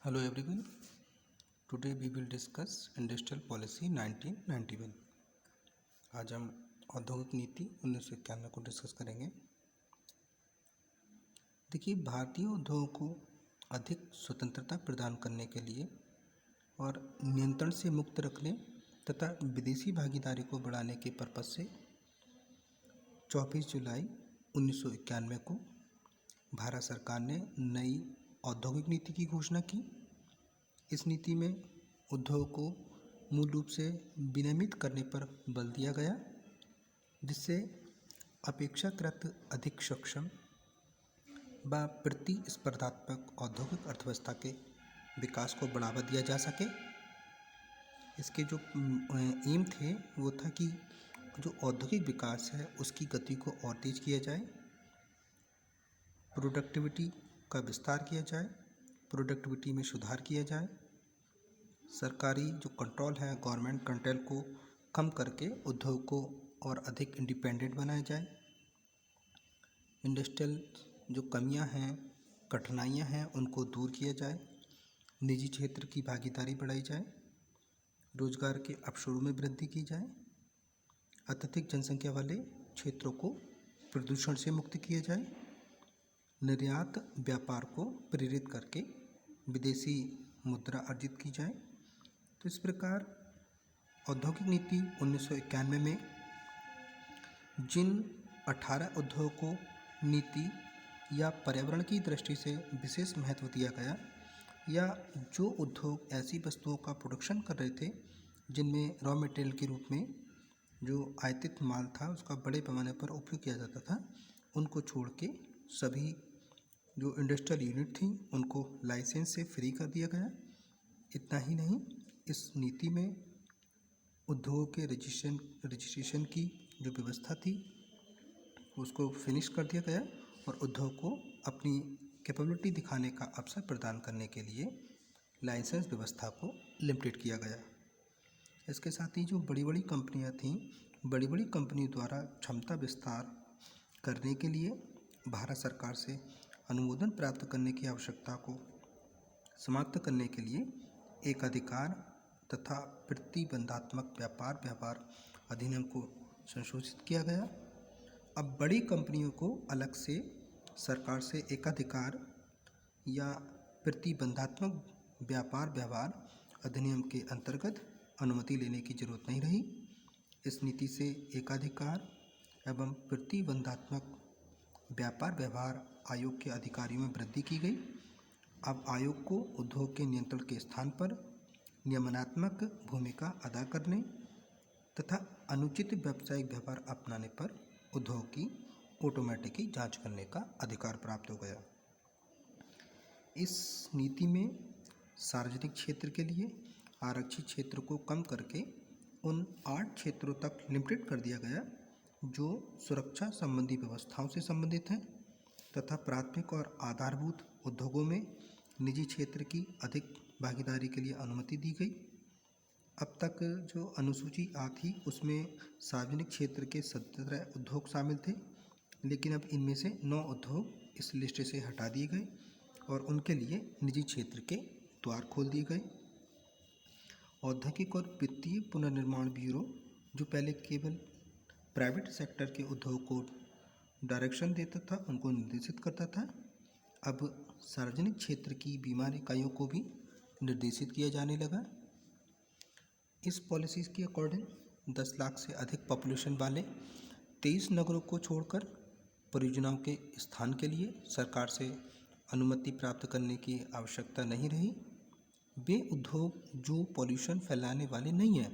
Hello everyone. Today we will discuss Industrial Policy 1991. आज हम औद्योगिक नीति 1991 को डिस्कस करेंगे। देखिए, भारतीय उद्योगों को अधिक स्वतंत्रता प्रदान करने के लिए और नियंत्रण से मुक्त रखने तथा विदेशी भागीदारी को बढ़ाने के पर्पज से 24 जुलाई 1991 को भारत सरकार ने नई औद्योगिक नीति की घोषणा की। इस नीति में उद्योग को मूल रूप से विनियमित करने पर बल दिया गया, जिससे अपेक्षाकृत अधिक सक्षम व प्रतिस्पर्धात्मक औद्योगिक अर्थव्यवस्था के विकास को बढ़ावा दिया जा सके। इसके जो एम थे वो था कि जो औद्योगिक विकास है उसकी गति को और तेज किया जाए, प्रोडक्टिविटी का विस्तार किया जाए, प्रोडक्टिविटी में सुधार किया जाए, सरकारी जो कंट्रोल है गवर्नमेंट कंट्रोल को कम करके उद्योग को और अधिक इंडिपेंडेंट बनाया जाए, इंडस्ट्रियल जो कमियां हैं कठिनाइयां हैं उनको दूर किया जाए, निजी क्षेत्र की भागीदारी बढ़ाई जाए, रोजगार के अवसरों में वृद्धि की जाए, अत्यधिक जनसंख्या वाले क्षेत्रों को प्रदूषण से मुक्त किया जाए, निर्यात व्यापार को प्रेरित करके विदेशी मुद्रा अर्जित की जाए। तो इस प्रकार औद्योगिक नीति 1991 में जिन 18 उद्योगों को नीति या पर्यावरण की दृष्टि से विशेष महत्व दिया गया, या जो उद्योग ऐसी वस्तुओं का प्रोडक्शन कर रहे थे जिनमें रॉ मटेरियल के रूप में जो आयातित माल था उसका बड़े पैमाने पर उपयोग किया जाता था, उनको छोड़ के सभी जो इंडस्ट्रियल यूनिट थी उनको लाइसेंस से फ्री कर दिया गया। इतना ही नहीं, इस नीति में उद्योगों के रजिस्ट्रेशन की जो व्यवस्था थी उसको फिनिश कर दिया गया और उद्योग को अपनी कैपेबिलिटी दिखाने का अवसर प्रदान करने के लिए लाइसेंस व्यवस्था को लिमिटेड किया गया। इसके साथ ही जो बड़ी बड़ी कंपनियां थीं, बड़ी बड़ी कंपनियों द्वारा क्षमता विस्तार करने के लिए भारत सरकार से अनुमोदन प्राप्त करने की आवश्यकता को समाप्त करने के लिए एकाधिकार तथा प्रतिबंधात्मक व्यवहार अधिनियम को संशोधित किया गया। अब बड़ी कंपनियों को अलग से सरकार से एकाधिकार या प्रतिबंधात्मक व्यवहार अधिनियम के अंतर्गत अनुमति लेने की जरूरत नहीं रही। इस नीति से एकाधिकार एवं प्रतिबंधात्मक व्यवहार आयोग के अधिकारियों में वृद्धि की गई। अब आयोग को उद्योग के नियंत्रण के स्थान पर नियमनात्मक भूमिका अदा करने तथा अनुचित व्यावसायिक व्यवहार अपनाने पर उद्योग की ऑटोमेटिक जांच करने का अधिकार प्राप्त हो गया। इस नीति में सार्वजनिक क्षेत्र के लिए आरक्षित क्षेत्र को कम करके उन 8 क्षेत्रों तक लिमिटेड कर दिया गया जो सुरक्षा संबंधी व्यवस्थाओं से संबंधित हैं, तथा प्राथमिक और आधारभूत उद्योगों में निजी क्षेत्र की अधिक भागीदारी के लिए अनुमति दी गई। अब तक जो अनुसूची थी उसमें सार्वजनिक क्षेत्र के 17 उद्योग शामिल थे, लेकिन अब इनमें से 9 उद्योग इस लिस्ट से हटा दिए गए और उनके लिए निजी क्षेत्र के द्वार खोल दिए गए। औद्योगिक और वित्तीय पुनर्निर्माण ब्यूरो जो पहले केवल प्राइवेट सेक्टर के उद्योग को डायरेक्शन देता था, उनको निर्देशित करता था, अब सार्वजनिक क्षेत्र की बीमा इकाइयों को भी निर्देशित किया जाने लगा। इस पॉलिसीज़ के अकॉर्डिंग 10 लाख से अधिक पॉपुलेशन वाले 23 नगरों को छोड़कर परियोजनाओं के स्थान के लिए सरकार से अनुमति प्राप्त करने की आवश्यकता नहीं रही। वे उद्योग जो पॉल्यूशन फैलाने वाले नहीं हैं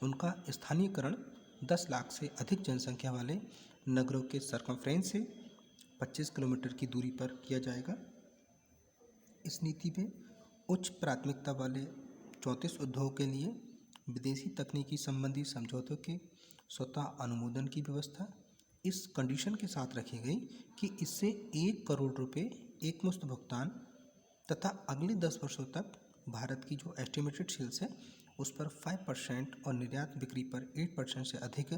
उनका स्थानीयकरण 10 लाख से अधिक जनसंख्या वाले नगरों के सर्कमफ्रेंस से 25 किलोमीटर की दूरी पर किया जाएगा। इस नीति में उच्च प्राथमिकता वाले 34 उद्योगों के लिए विदेशी तकनीकी संबंधी समझौतों के स्वतः अनुमोदन की व्यवस्था इस कंडीशन के साथ रखी गई कि इससे 1 करोड़ रुपए एकमुश्त भुगतान तथा अगले 10 वर्षों तक भारत की जो एस्टिमेटेड सेल्स है उस पर 5% और निर्यात बिक्री पर 8% से अधिक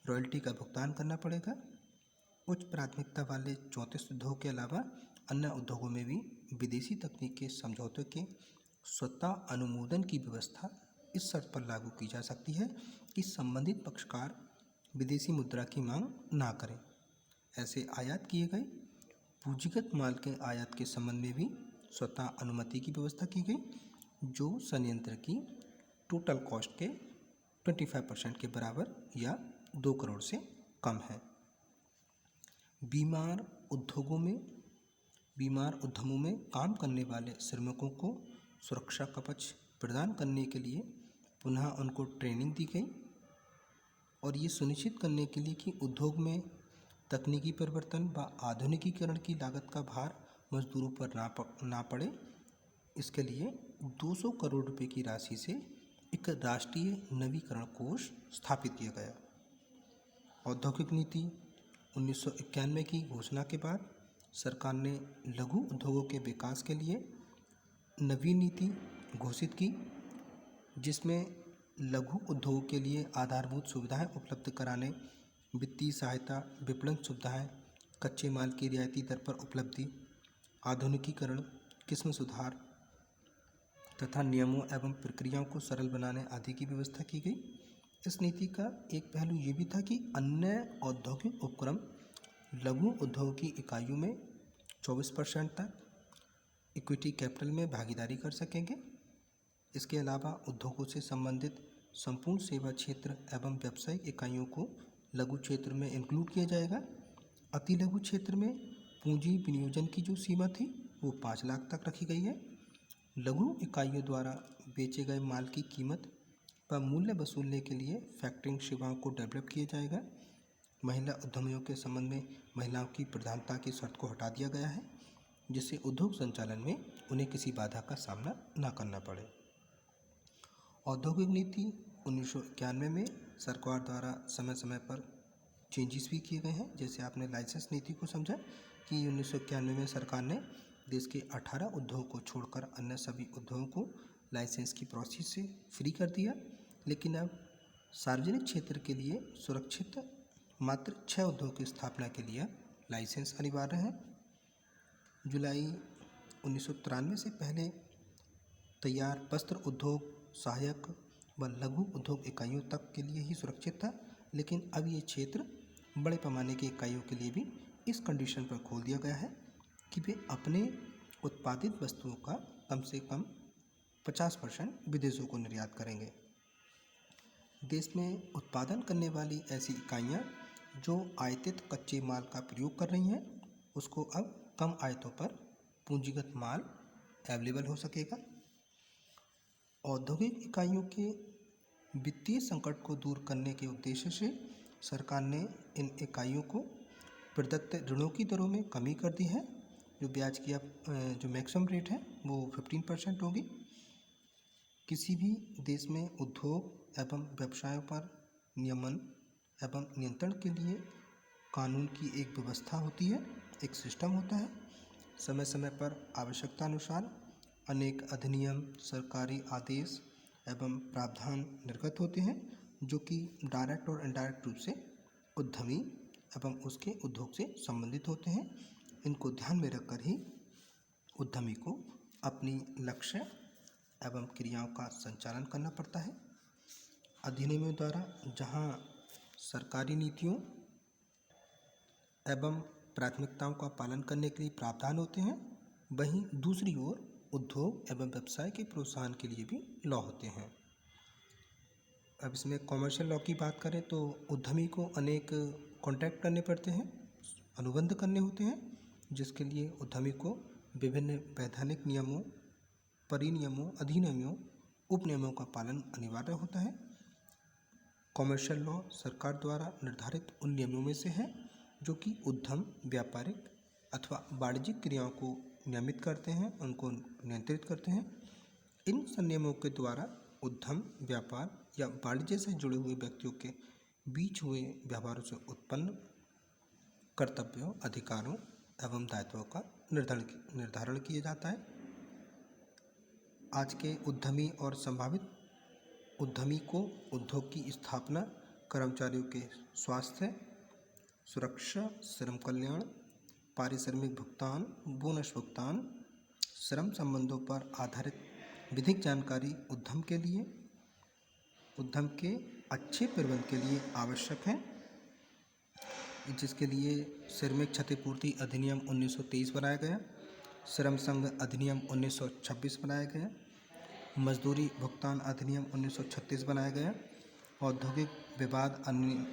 रॉयल्टी का भुगतान करना पड़ेगा। उच्च प्राथमिकता वाले 34 उद्योग के अलावा अन्य उद्योगों में भी विदेशी तकनीक के समझौते के स्वतः अनुमोदन की व्यवस्था इस शर्त पर लागू की जा सकती है कि संबंधित पक्षकार विदेशी मुद्रा की मांग ना करें। ऐसे आयात किए गए पूंजीगत माल के आयात के संबंध में भी स्वतः अनुमति की व्यवस्था की गई, जो संयंत्र की टोटल कॉस्ट के 25% के बराबर या 2 करोड़ से कम है। बीमार उद्यमों में काम करने वाले श्रमिकों को सुरक्षा कवच प्रदान करने के लिए पुनः उनको ट्रेनिंग दी गई और ये सुनिश्चित करने के लिए कि उद्योग में तकनीकी परिवर्तन व आधुनिकीकरण की लागत का भार मजदूरों पर ना पड़े, इसके लिए 200 करोड़ रुपए की राशि से एक राष्ट्रीय नवीकरण कोष स्थापित किया गया। औद्योगिक नीति 1991 की घोषणा के बाद सरकार ने लघु उद्योगों के विकास के लिए नवीन नीति घोषित की, जिसमें लघु उद्योगों के लिए आधारभूत सुविधाएं उपलब्ध कराने, वित्तीय सहायता, विपणन सुविधाएं, कच्चे माल की रियायती दर पर उपलब्धि, आधुनिकीकरण, किस्म सुधार तथा नियमों एवं प्रक्रियाओं को सरल बनाने आदि की व्यवस्था की गई। इस नीति का एक पहलू ये भी था कि अन्य औद्योगिक उपक्रम लघु उद्योग की इकाइयों में 24% तक इक्विटी कैपिटल में भागीदारी कर सकेंगे। इसके अलावा उद्योगों से संबंधित संपूर्ण सेवा क्षेत्र एवं व्यावसायिक इकाइयों को लघु क्षेत्र में इंक्लूड किया जाएगा। अति लघु क्षेत्र में पूंजी विनियोजन की जो सीमा थी वो 5 लाख तक रखी गई है। लघु इकाइयों द्वारा बेचे गए माल की कीमत व मूल्य वसूलने के लिए फैक्टरिंग सेवाओं को डेवलप किया जाएगा। महिला उद्यमियों के संबंध में महिलाओं की प्रधानता की शर्त को हटा दिया गया है, जिससे उद्योग संचालन में उन्हें किसी बाधा का सामना न करना पड़े। औद्योगिक नीति 1991 में सरकार द्वारा समय समय पर चेंजेस भी किए गए हैं। जैसे आपने लाइसेंस नीति को समझा कि 1991 में सरकार ने देश के 18 उद्योग को छोड़कर अन्य सभी उद्योगों को लाइसेंस की प्रोसेस से फ्री कर दिया, लेकिन अब सार्वजनिक क्षेत्र के लिए सुरक्षित मात्र 6 उद्योग की स्थापना के लिए लाइसेंस अनिवार्य है। जुलाई 1993 से पहले तैयार वस्त्र उद्योग सहायक व लघु उद्योग इकाइयों तक के लिए ही सुरक्षित था, लेकिन अब ये क्षेत्र बड़े पैमाने की इकाइयों के लिए भी इस कंडीशन पर खोल दिया गया है कि वे अपने उत्पादित वस्तुओं का कम से कम 50% विदेशों को निर्यात करेंगे। देश में उत्पादन करने वाली ऐसी इकाइयाँ जो आयातित कच्चे माल का प्रयोग कर रही हैं, उसको अब कम आयातों पर पूंजीगत माल अवेलेबल हो सकेगा। औद्योगिक इकाइयों के वित्तीय संकट को दूर करने के उद्देश्य से सरकार ने इन इकाइयों को प्रदत्त ऋणों की दरों में कमी कर दी है। जो ब्याज की जो मैक्सिमम रेट है वो 15% होगी। किसी भी देश में उद्योग एवं व्यवसायों पर नियमन एवं नियंत्रण के लिए कानून की एक व्यवस्था होती है, एक सिस्टम होता है। समय समय पर आवश्यकता अनुसार अनेक अधिनियम, सरकारी आदेश एवं प्रावधान निर्गत होते हैं, जो कि डायरेक्ट और इनडायरेक्ट रूप से उद्यमी एवं उसके उद्योग से संबंधित होते हैं। इनको ध्यान में रखकर ही उद्यमी को अपनी लक्ष्य एवं क्रियाओं का संचालन करना पड़ता है। अधिनियमों द्वारा जहाँ सरकारी नीतियों एवं प्राथमिकताओं का पालन करने के लिए प्रावधान होते हैं, वहीं दूसरी ओर उद्योग एवं व्यवसाय के प्रोत्साहन के लिए भी लॉ होते हैं। अब इसमें कॉमर्शियल लॉ की बात करें तो उद्यमी को अनेक कॉन्ट्रैक्ट करने पड़ते हैं, अनुबंध करने होते हैं, जिसके लिए उद्यमी को विभिन्न वैधानिक नियमों, परिनियमों, अधिनियमों, उपनियमों का पालन अनिवार्य होता है। कॉमर्शियल लॉ सरकार द्वारा निर्धारित उन नियमों में से है जो कि उद्यम, व्यापारिक अथवा वाणिज्यिक क्रियाओं को नियमित करते हैं, उनको नियंत्रित करते हैं। इन संनियमों के द्वारा उद्यम, व्यापार या वाणिज्य से जुड़े हुए व्यक्तियों के बीच हुए व्यवहारों से उत्पन्न कर्तव्यों, अधिकारों एवं दायित्वों का निर्धारण किया जाता है। आज के उद्यमी और संभावित उद्यमी को उद्योग की स्थापना, कर्मचारियों के स्वास्थ्य, सुरक्षा, श्रम कल्याण, पारिश्रमिक भुगतान, बोनस भुगतान, श्रम संबंधों पर आधारित विधिक जानकारी उद्यम के अच्छे प्रबंधन के लिए आवश्यक है, जिसके लिए श्रमिक क्षतिपूर्ति अधिनियम 1923 बनाया गया, श्रम संघ अधिनियम 1926 बनाया गया, मजदूरी भुगतान अधिनियम 1936 बनाया गया, औद्योगिक विवाद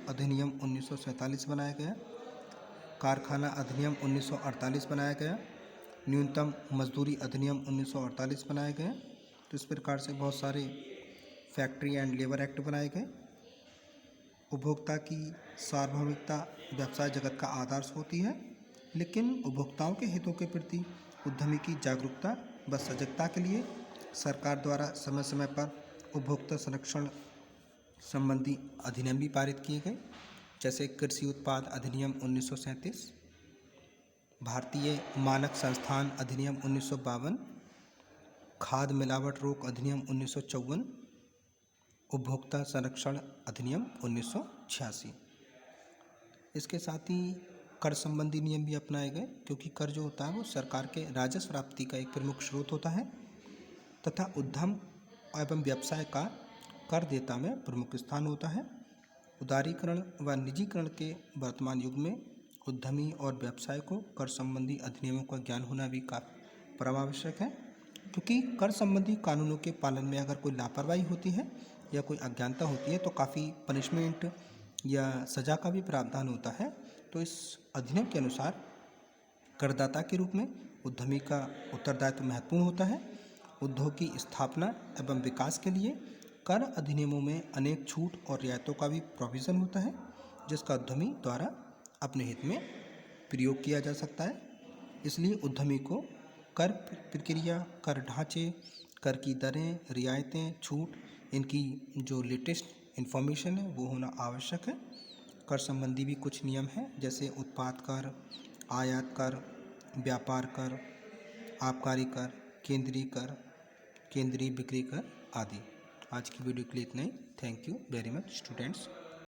अधिनियम 1947 बनाया गया, कारखाना अधिनियम 1948 बनाया गया, न्यूनतम मजदूरी अधिनियम 1948 बनाया गया। तो इस प्रकार से बहुत सारे फैक्ट्री एंड लेबर एक्ट बनाए गए। उपभोक्ता की सार्वभौमिकता व्यवसाय जगत का आदर्श होती है, लेकिन उपभोक्ताओं के हितों के प्रति उद्यमी की जागरूकता व सजगता के लिए सरकार द्वारा समय समय पर उपभोक्ता संरक्षण संबंधी अधिनियम भी पारित किए गए, जैसे कृषि उत्पाद अधिनियम 1937, भारतीय मानक संस्थान अधिनियम 1952, खाद्य मिलावट रोक अधिनियम 1954, उपभोक्ता संरक्षण अधिनियम 1986। इसके साथ ही कर संबंधी नियम भी अपनाए गए, क्योंकि कर जो होता है वो सरकार के राजस्व प्राप्ति का एक प्रमुख स्रोत होता है तथा उद्यम एवं व्यवसाय का कर देता में प्रमुख स्थान होता है। उदारीकरण व निजीकरण के वर्तमान युग में उद्यमी और व्यवसाय को कर संबंधी अधिनियमों का ज्ञान होना भी परम आवश्यक है, क्योंकि कर संबंधी कानूनों के पालन में अगर कोई लापरवाही होती है या कोई अज्ञानता होती है तो काफ़ी पनिशमेंट या सज़ा का भी प्रावधान होता है। तो इस अधिनियम के अनुसार करदाता के रूप में उद्यमी का उत्तरदायित्व महत्वपूर्ण होता है। उद्योग की स्थापना एवं विकास के लिए कर अधिनियमों में अनेक छूट और रियायतों का भी प्रोविज़न होता है, जिसका उद्यमी द्वारा अपने हित में प्रयोग किया जा सकता है। इसलिए उद्यमी को कर प्रक्रिया, कर ढांचे, कर की दरें, रियायतें, छूट, इनकी जो लेटेस्ट इन्फॉर्मेशन है वो होना आवश्यक है। कर संबंधी भी कुछ नियम हैं, जैसे उत्पाद कर, आयात कर, व्यापार कर, आबकारी कर, केंद्रीय बिक्री कर आदि। आज की वीडियो के लिए इतना ही। Thank you very much students.